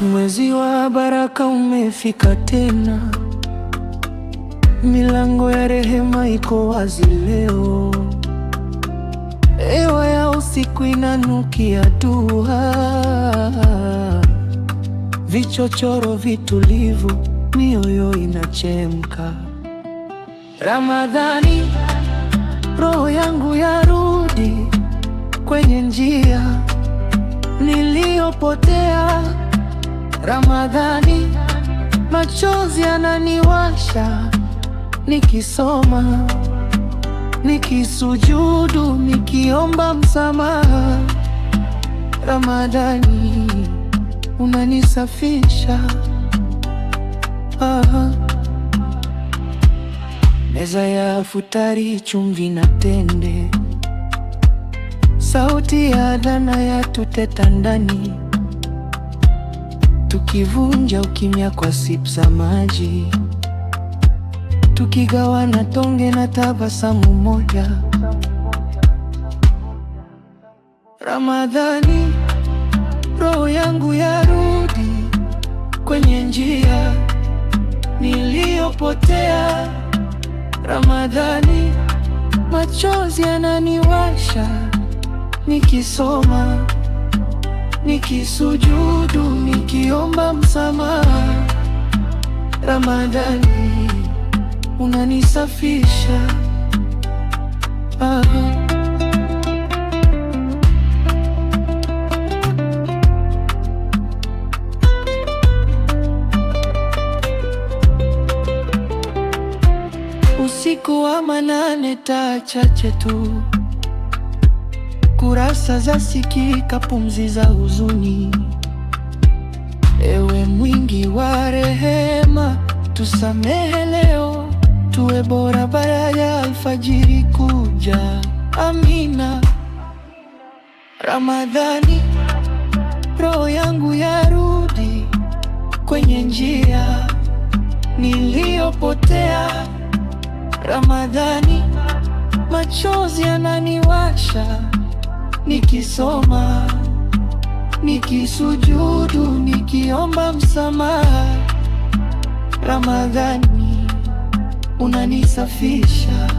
Mwezi wa baraka umefika tena, milango ya rehema iko wazi leo. Hewa ya usiku inanukia dua, vichochoro vitulivu, mioyo inachemka. Ramadhani, roho yangu yarudi kwenye njia niliyopotea. Ramadhani, machozi yananiwasha, nikisoma, nikisujudu, nikiomba msamaha. Ramadhani, unanisafisha. Meza ya futari, chumvi na tende, sauti ya adhana yatuteta ndani, tukivunja ukimya kwa sip za maji, tukigawana tonge na tabasamu moja. Ramadhani, roho yangu yarudi kwenye njia niliyopotea. Ramadhani, machozi yananiwasha, nikisoma, nikisujudu, nikiomba msamaha. Ramadhani, unanisafisha. Usiku wa manane, taa chache tu, kurasa za sikika, pumzi za huzuni. Ewe mwingi wa rehema, tusamehe leo, tuwe bora baada ya alfajiri kuja. Amina. Ramadhani, roho yangu yarudi kwenye njia niliyopotea. Ramadhani, machozi yananiwasha, nikisoma, nikisujudu, nikiomba msamaha. Ramadhani, unanisafisha.